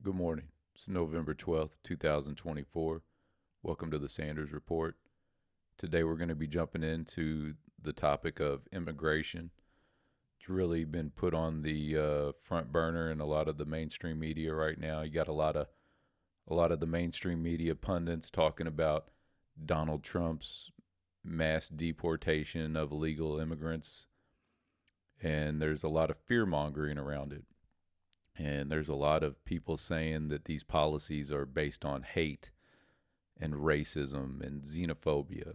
Good morning. It's November 12th, 2024. Welcome to the Sanders Report. Today we're going to be jumping into the topic of immigration. It's really been put on the front burner in a lot of the mainstream media right now. You got a lot of the mainstream media pundits talking about Donald Trump's mass deportation of illegal immigrants, and there's a lot of fear mongering around it. And there's a lot of people saying that these policies are based on hate and racism and xenophobia.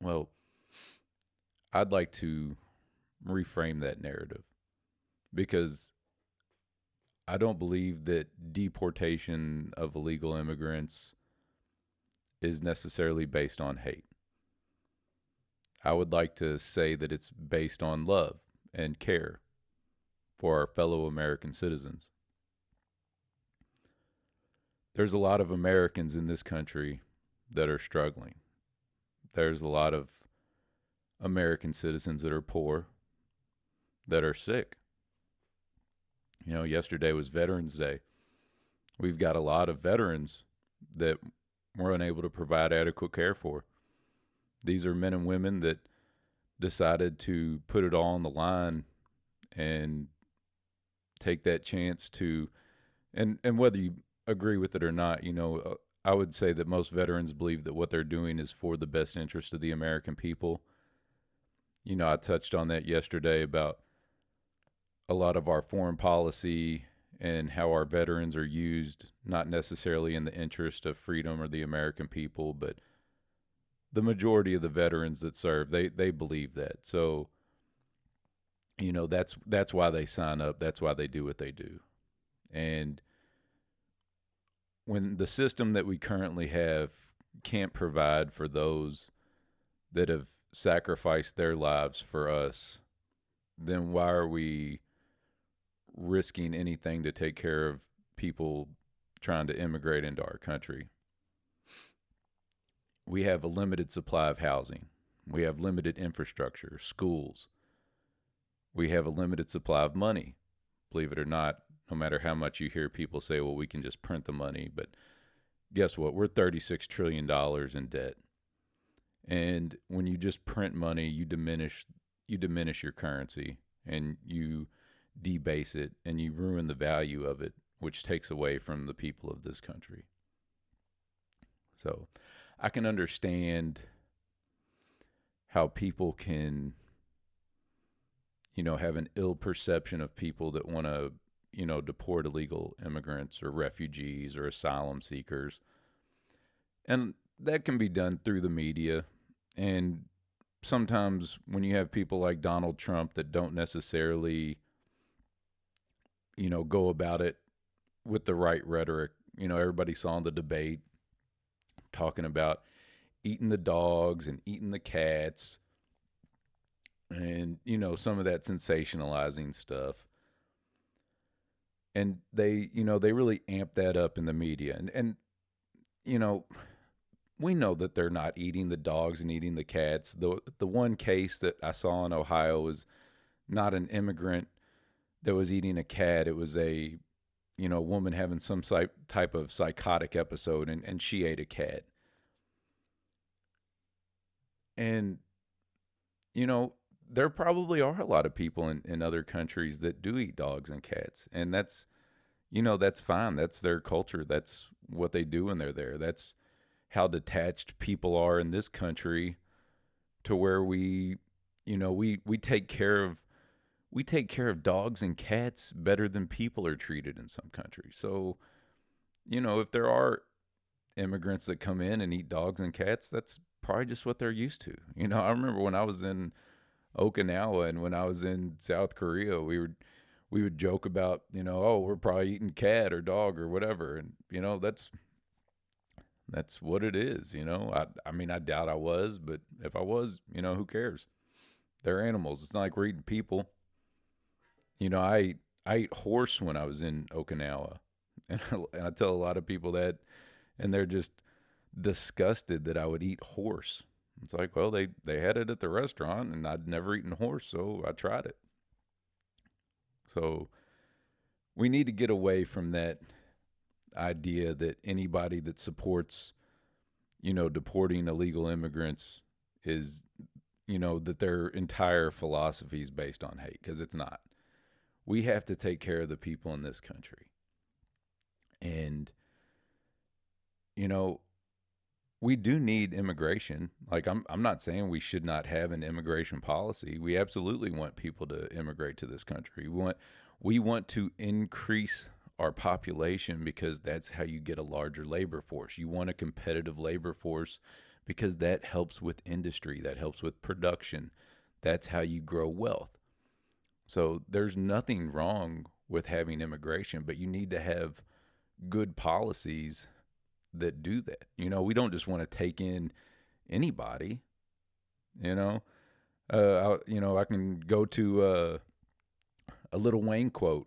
Well, I'd like to reframe that narrative because I don't believe that deportation of illegal immigrants is necessarily based on hate. I would like to say that it's based on love and care for our fellow American citizens. There's a lot of Americans in this country that are struggling. There's a lot of American citizens that are poor, that are sick. Yesterday was Veterans Day. We've got a lot of veterans that we're unable to provide adequate care for. These are men and women that decided to put it all on the line and take that chance to, and whether you agree with it or not, I would say that most veterans believe that what they're doing is for the best interest of the American people. I touched on that yesterday about a lot of our foreign policy and how our veterans are used, not necessarily in the interest of freedom or the American people, but the majority of the veterans that serve, they believe that. So, that's why they sign up. That's why they do what they do. And when the system that we currently have can't provide for those that have sacrificed their lives for us, then why are we risking anything to take care of people trying to immigrate into our country? We have a limited supply of housing. We have limited infrastructure, schools. We have a limited supply of money. Believe it or not, no matter how much you hear people say, well, we can just print the money. But guess what? We're $36 trillion in debt. And when you just print money, you diminish your currency and you debase it and you ruin the value of it, which takes away from the people of this country. So I can understand how people can, have an ill perception of people that want to, deport illegal immigrants or refugees or asylum seekers. And that can be done through the media. And sometimes when you have people like Donald Trump that don't necessarily, go about it with the right rhetoric, everybody saw in the debate talking about eating the dogs and eating the cats and, some of that sensationalizing stuff. And they really amp that up in the media. And we know that they're not eating the dogs and eating the cats. The one case that I saw in Ohio was not an immigrant that was eating a cat. It was a, woman having some type of psychotic episode, and she ate a cat. And, there probably are a lot of people in other countries that do eat dogs and cats. And that's fine. That's their culture. That's what they do when they're there. That's how detached people are in this country, to where we take care of dogs and cats better than people are treated in some countries. So, if there are immigrants that come in and eat dogs and cats, that's probably just what they're used to. I remember when I was in Okinawa and when I was in South Korea, we would joke about, oh, we're probably eating cat or dog or whatever. And, that's what it is. I mean, I doubt I was, but if I was, who cares? They're animals. It's not like we're eating people. I ate horse when I was in Okinawa, and I tell a lot of people that, and they're just disgusted that I would eat horse. It's like, well, they had it at the restaurant, and I'd never eaten horse, so I tried it. So we need to get away from that idea that anybody that supports, deporting illegal immigrants is, that their entire philosophy is based on hate, because it's not. We have to take care of the people in this country. And, you know, we do need immigration. Like I'm not saying we should not have an immigration policy. We absolutely want people to immigrate to this country. We want to increase our population because that's how you get a larger labor force. You want a competitive labor force because that helps with industry, that helps with production. That's how you grow wealth. So there's nothing wrong with having immigration, but you need to have good policies that do that. We don't just want to take in anybody. You know, I can go to a Lil Wayne quote.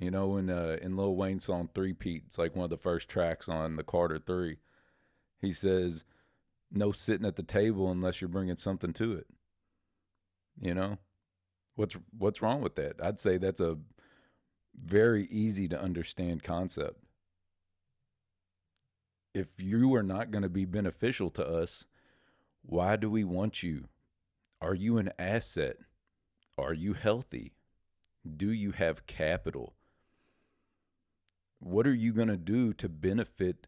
In Lil Wayne's song Three Pete, it's like one of the first tracks on the Carter Three. He says, "No sitting at the table unless you're bringing something to it." You know, what's wrong with that? I'd say that's a very easy to understand concept. If you are not going to be beneficial to us, why do we want you? Are you an asset? Are you healthy? Do you have capital? What are you going to do to benefit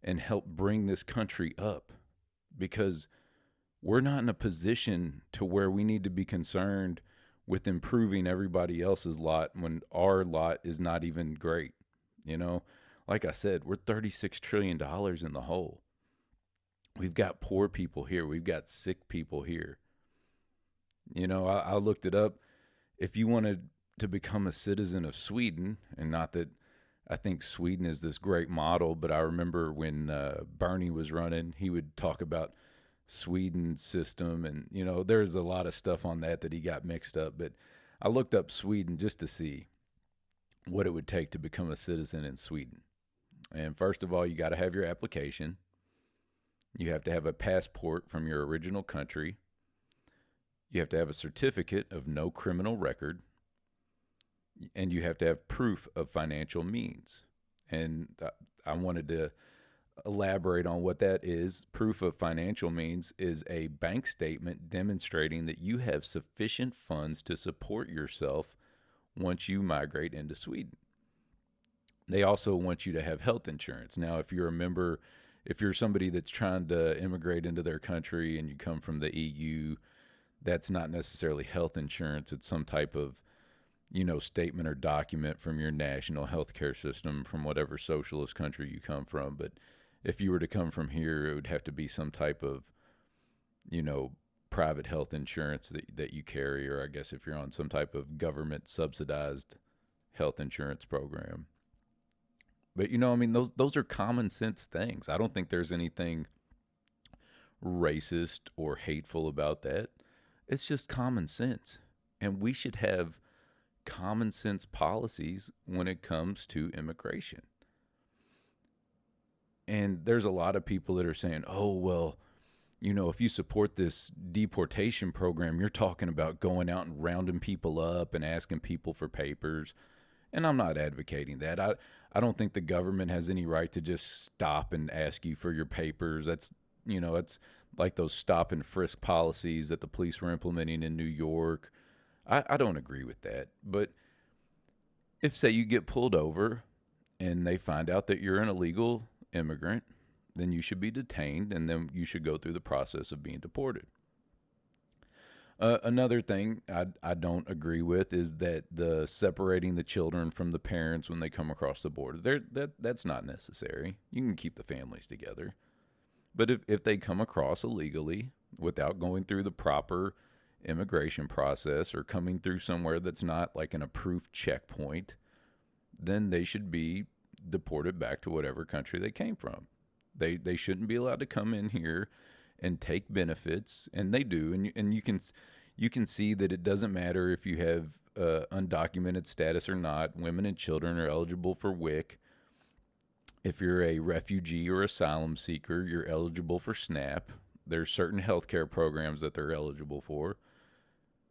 and help bring this country up? Because we're not in a position to where we need to be concerned with improving everybody else's lot when our lot is not even great. Like I said, we're $36 trillion in the hole. We've got poor people here. We've got sick people here. I looked it up. If you wanted to become a citizen of Sweden, and not that I think Sweden is this great model, but I remember when Bernie was running, he would talk about Sweden's system, and there's a lot of stuff on that he got mixed up. But I looked up Sweden just to see what it would take to become a citizen in Sweden. And first of all, you got to have your application. You have to have a passport from your original country. You have to have a certificate of no criminal record. And you have to have proof of financial means. And I wanted to elaborate on what that is. Proof of financial means is a bank statement demonstrating that you have sufficient funds to support yourself once you migrate into Sweden. They also want you to have health insurance. Now, if you're somebody that's trying to immigrate into their country and you come from the EU, that's not necessarily health insurance. It's some type of, statement or document from your national health care system from whatever socialist country you come from. But if you were to come from here, it would have to be some type of, private health insurance that you carry, or I guess if you're on some type of government subsidized health insurance program. But those are common sense things. I don't think there's anything racist or hateful about that. It's just common sense. And we should have common sense policies when it comes to immigration. And there's a lot of people that are saying, "Oh, well, if you support this deportation program, you're talking about going out and rounding people up and asking people for papers." And I'm not advocating that. I don't think the government has any right to just stop and ask you for your papers. That's like those stop and frisk policies that the police were implementing in New York. I don't agree with that. But if, say, you get pulled over and they find out that you're an illegal immigrant, then you should be detained, and then you should go through the process of being deported. Another thing I don't agree with is that the separating the children from the parents when they come across the border. That's not necessary. You can keep the families together. But if they come across illegally without going through the proper immigration process or coming through somewhere that's not like an approved checkpoint, then they should be deported back to whatever country they came from. They shouldn't be allowed to come in here and take benefits, and they do. And you can see that it doesn't matter if you have undocumented status or not. Women and children are eligible for WIC. If you're a refugee or asylum seeker, you're eligible for SNAP. There's certain healthcare programs that they're eligible for.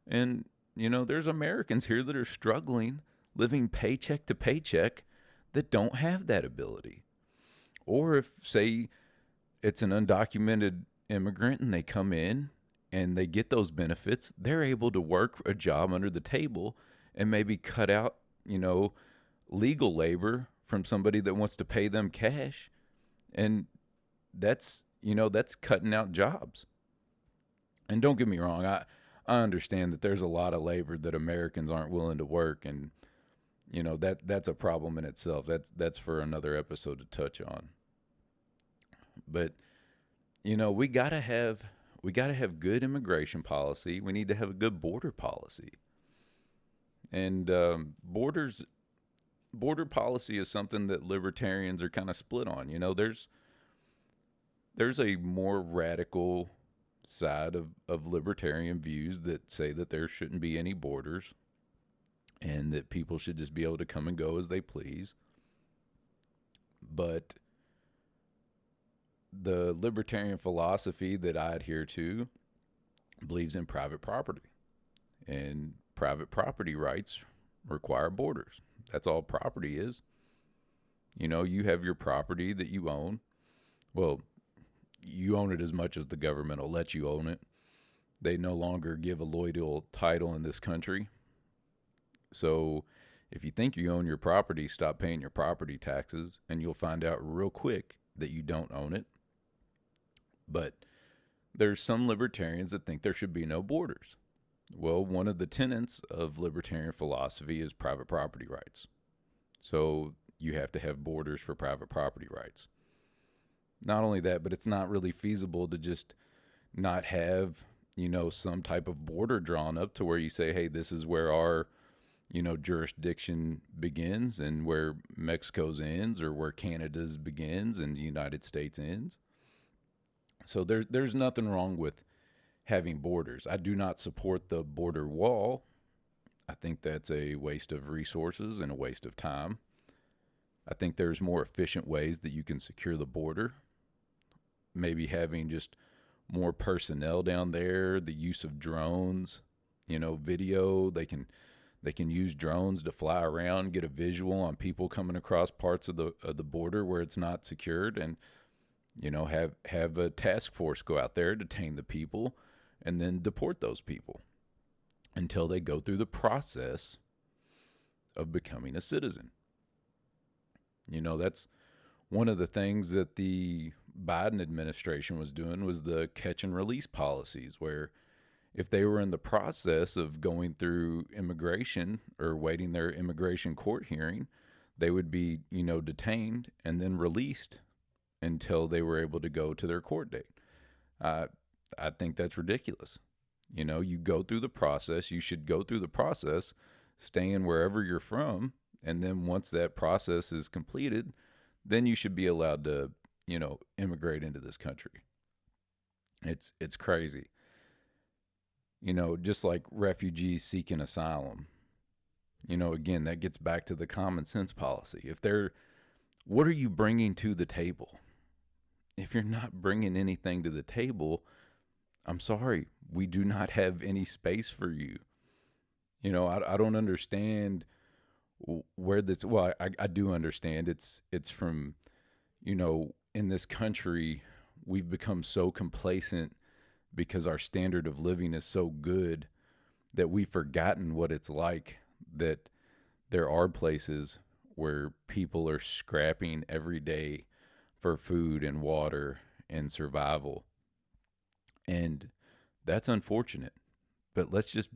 And, there's Americans here that are struggling living paycheck to paycheck that don't have that ability. Or if, say, it's an undocumented immigrant and they come in and they get those benefits, they're able to work a job under the table and maybe cut out, legal labor from somebody that wants to pay them cash. And that's cutting out jobs. And don't get me wrong, I understand that there's a lot of labor that Americans aren't willing to work, and that's a problem in itself. That's for another episode to touch on. But we gotta have good immigration policy. We need to have a good border policy, and border policy is something that libertarians are kind of split on. There's a more radical side of libertarian views that say that there shouldn't be any borders and that people should just be able to come and go as they please. But the libertarian philosophy that I adhere to believes in private property, and private property rights require borders. That's all property is. You have your property that you own. Well, you own it as much as the government will let you own it. They no longer give a loyal title in this country. So if you think you own your property, stop paying your property taxes, and you'll find out real quick that you don't own it. But there's some libertarians that think there should be no borders. Well, one of the tenets of libertarian philosophy is private property rights. So you have to have borders for private property rights. Not only that, but it's not really feasible to just not have, some type of border drawn up to where you say, hey, this is where our, jurisdiction begins and where Mexico's ends, or where Canada's begins and the United States ends. So there's nothing wrong with having borders. I do not support the border wall. I think that's a waste of resources and a waste of time. I think there's more efficient ways that you can secure the border. Maybe having just more personnel down there, the use of drones, video. They can use drones to fly around, get a visual on people coming across parts of the border where it's not secured, and have a task force go out there, detain the people, and then deport those people until they go through the process of becoming a citizen. That's one of the things that the Biden administration was doing, was the catch and release policies, where if they were in the process of going through immigration or waiting their immigration court hearing, they would be, detained and then released until they were able to go to their court date. I think that's ridiculous. You go through the process. You should go through the process, staying wherever you're from, and then once that process is completed, then you should be allowed to, immigrate into this country. It's crazy. Just like refugees seeking asylum. Again, that gets back to the common sense policy. What are you bringing to the table? If you're not bringing anything to the table, I'm sorry, we do not have any space for you. I don't understand where this. Well, I do understand. It's from, in this country, we've become so complacent because our standard of living is so good that we've forgotten what it's like, that there are places where people are scrapping every day for food and water and survival. And that's unfortunate. But let's just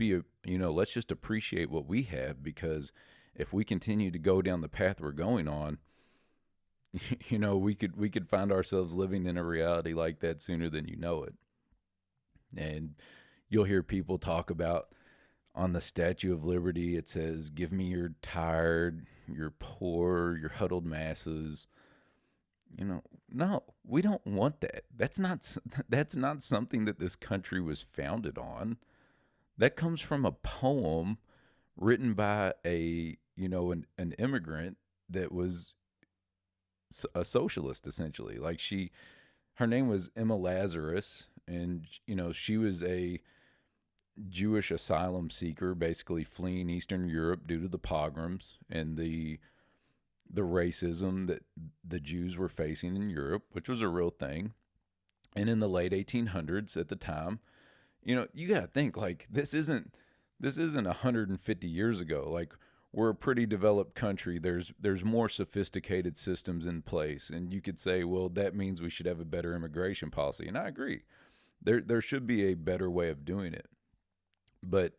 appreciate what we have, because if we continue to go down the path we're going on, we could find ourselves living in a reality like that sooner than you know it. And you'll hear people talk about, on the Statue of Liberty, it says, give me your tired, your poor, your huddled masses. No, we don't want that. That's not something that this country was founded on. That comes from a poem written by an immigrant that was a socialist, essentially. Like, her name was Emma Lazarus, and she was a Jewish asylum seeker, basically fleeing Eastern Europe due to the pogroms and the racism that the Jews were facing in Europe, which was a real thing. And in the late 1800s, at the time, you got to think like this isn't 150 years ago. Like, we're a pretty developed country. There's more sophisticated systems in place, and you could say, well, that means we should have a better immigration policy, and I agree. There should be a better way of doing it, but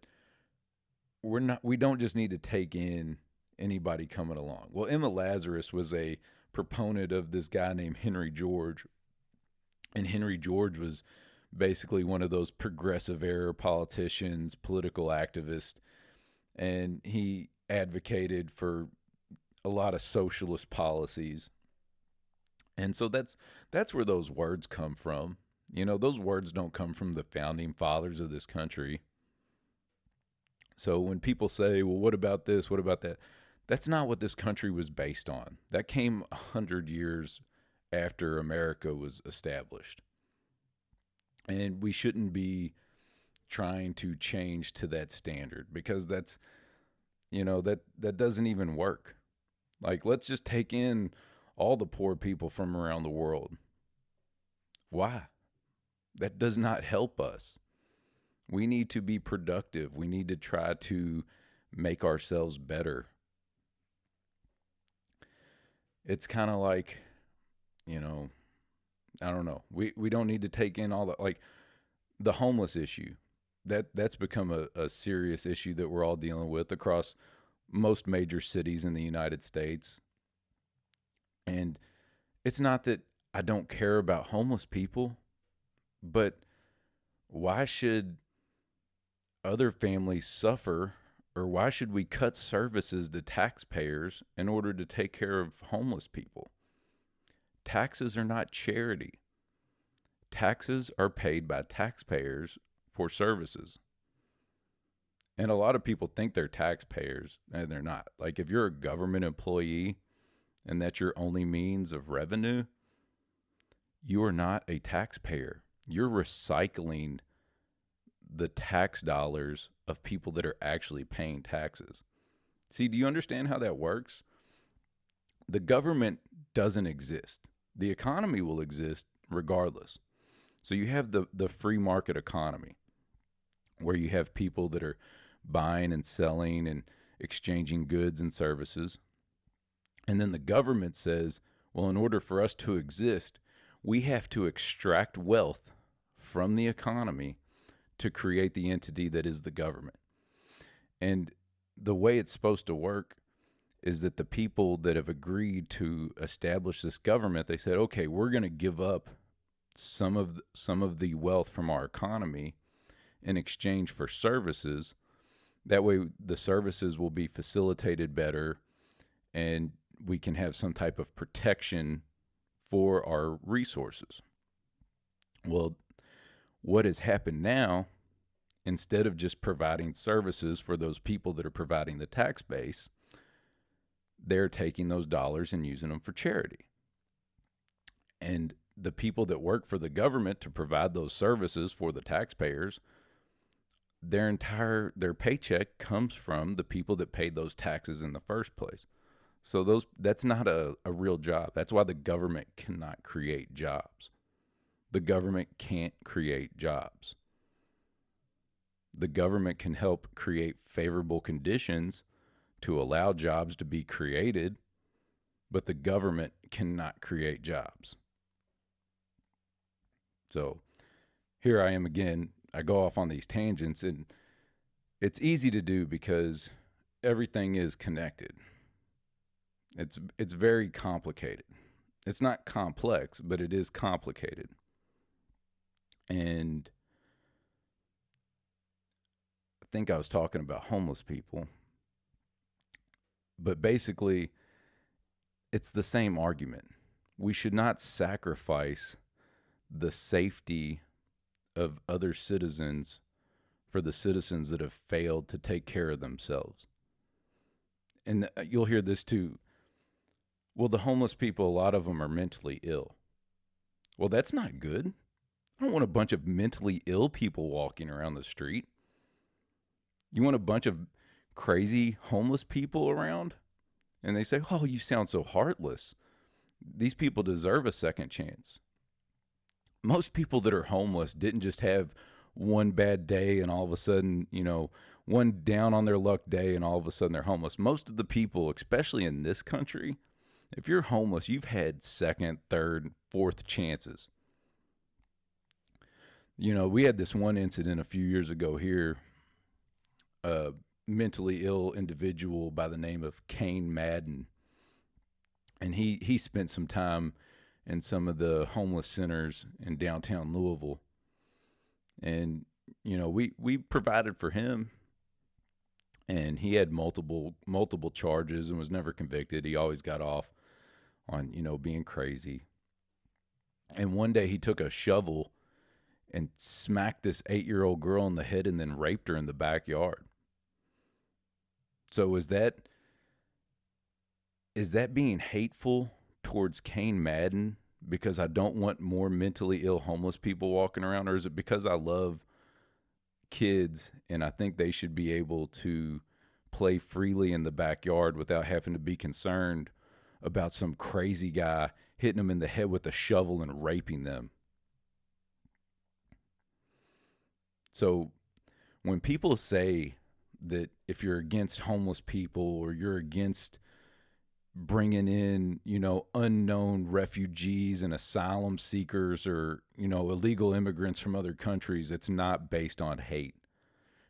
we don't just need to take in anybody coming along. Well, Emma Lazarus was a proponent of this guy named Henry George, and Henry George was basically one of those progressive era politicians, political activists, and he advocated for a lot of socialist policies. And so that's where those words come from. Those words don't come from the founding fathers of this country. So when people say, well, what about this? What about that? That's not what this country was based on. That came 100 years after America was established. And we shouldn't be trying to change to that standard, because that doesn't even work. Like, let's just take in all the poor people from around the world. Why? That does not help us. We need to be productive. We need to try to make ourselves better. It's kind of like, I don't know. We don't need to take in all the, like, the homeless issue. That's become a serious issue that we're all dealing with across most major cities in the United States. And it's not that I don't care about homeless people, but why should other families suffer, or why should we cut services to taxpayers in order to take care of homeless people? Taxes are not charity. Taxes are paid by taxpayers for services. And a lot of people think they're taxpayers, and they're not. Like, if you're a government employee and that's your only means of revenue, you are not a taxpayer. You're recycling the tax dollars of people that are actually paying taxes. See, do you understand how that works? The government doesn't exist. The economy will exist regardless. So you have the free market economy, where you have people that are buying and selling and exchanging goods and services. And then the government says, well, in order for us to exist, we have to extract wealth from the economy to create the entity that is the government. And the way it's supposed to work is that the people that have agreed to establish this government, they said, okay, we're going to give up some of the wealth from our economy in exchange for services. That way the services will be facilitated better, and we can have some type of protection for our resources. Well, what has happened now, instead of just providing services for those people that are providing the tax base, they're taking those dollars and using them for charity. And the people that work for the government to provide those services for the taxpayers, their paycheck comes from the people that paid those taxes in the first place. So that's not a real job. That's why the government cannot create jobs. The government can't create jobs. The government can help create favorable conditions to allow jobs to be created, but the government cannot create jobs. So here I am again. I go off on these tangents, and it's easy to do because everything is connected. It's very complicated. It's not complex, but it is complicated. And I think I was talking about homeless people, but basically it's the same argument. We should not sacrifice the safety of other citizens for the citizens that have failed to take care of themselves. And you'll hear this too. Well, the homeless people, a lot of them are mentally ill. Well, that's not good. I don't want a bunch of mentally ill people walking around the street. You want a bunch of crazy homeless people around? And they say, "Oh, you sound so heartless." These people deserve a second chance. Most people that are homeless didn't just have one bad day and all of a sudden, one down on their luck day and all of a sudden they're homeless. Most of the people, especially in this country, if you're homeless, you've had second, third, fourth chances. We had this one incident a few years ago here. A mentally ill individual by the name of Kane Madden, and he spent some time in some of the homeless centers in downtown Louisville, and we provided for him, and he had multiple charges and was never convicted. He always got off on being crazy. And one day he took a shovel and smacked this 8-year-old girl in the head and then raped her in the backyard. So is that being hateful towards Kane Madden because I don't want more mentally ill homeless people walking around, or is it because I love kids and I think they should be able to play freely in the backyard without having to be concerned about some crazy guy hitting them in the head with a shovel and raping them? So when people say that if you're against homeless people or you're against bringing in, unknown refugees and asylum seekers or, illegal immigrants from other countries, it's not based on hate.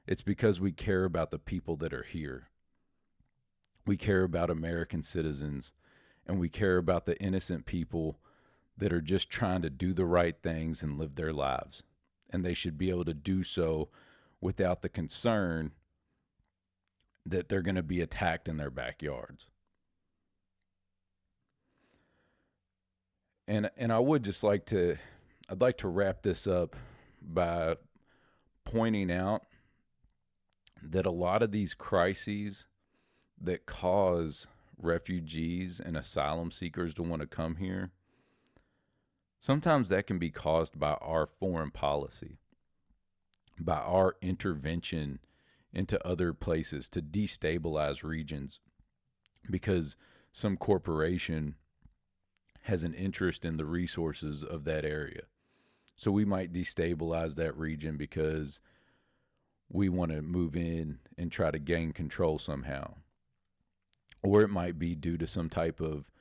It's because we care about the people that are here. We care about American citizens, and we care about the innocent people that are just trying to do the right things and live their lives. And they should be able to do so without the concern that they're going to be attacked in their backyards. And I would just I'd like to wrap this up by pointing out that a lot of these crises that cause refugees and asylum seekers to want to come here, sometimes that can be caused by our foreign policy, by our intervention into other places to destabilize regions because some corporation has an interest in the resources of that area. So we might destabilize that region because we want to move in and try to gain control somehow. Or it might be due to some type of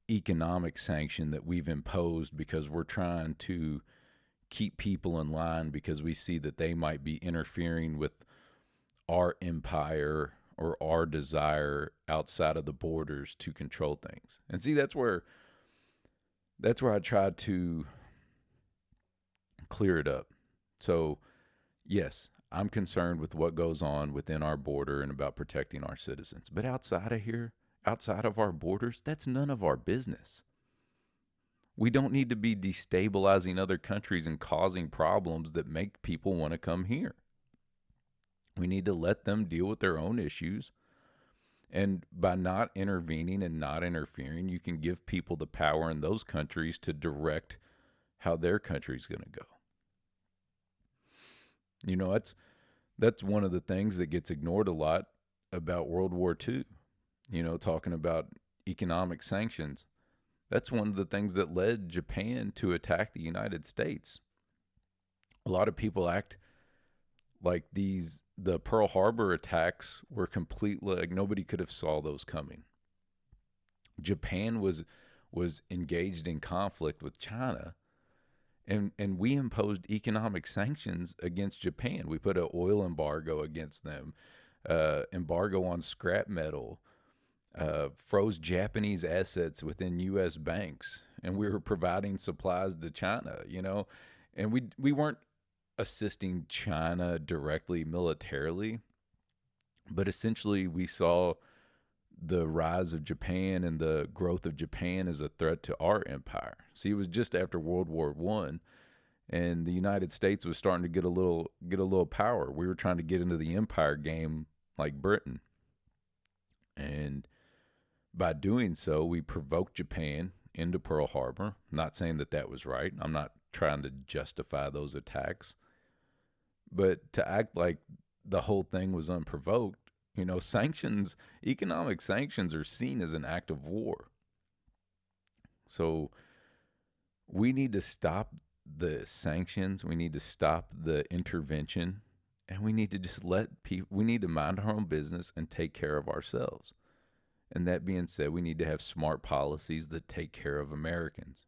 economic sanction that we've imposed because we're trying to keep people in line because we see that they might be interfering with our empire or our desire outside of the borders to control things. And see, that's where I tried to clear it up. So, yes, I'm concerned with what goes on within our border and about protecting our citizens. But outside of here, outside of our borders, that's none of our business. We don't need to be destabilizing other countries and causing problems that make people want to come here. We need to let them deal with their own issues. And by not intervening and not interfering, you can give people the power in those countries to direct how their country's going to go. That's one of the things that gets ignored a lot about World War II, talking about economic sanctions. That's one of the things that led Japan to attack the United States. A lot of people act like the Pearl Harbor attacks were completely, like nobody could have saw those coming. Japan was engaged in conflict with China, and we imposed economic sanctions against Japan. We put an oil embargo against them, embargo on scrap metal, froze Japanese assets within U.S. banks, and we were providing supplies to China, and we weren't assisting China directly militarily, but essentially we saw the rise of Japan and the growth of Japan as a threat to our empire. See, it was just after World War I, and the United States was starting to get a little power. We were trying to get into the empire game like Britain, and by doing so, we provoked Japan into Pearl Harbor. I'm not saying that was right. I'm not trying to justify those attacks. But to act like the whole thing was unprovoked. Sanctions, economic sanctions are seen as an act of war. So we need to stop the sanctions. We need to stop the intervention. And we need to just we need to mind our own business and take care of ourselves. And that being said, we need to have smart policies that take care of Americans.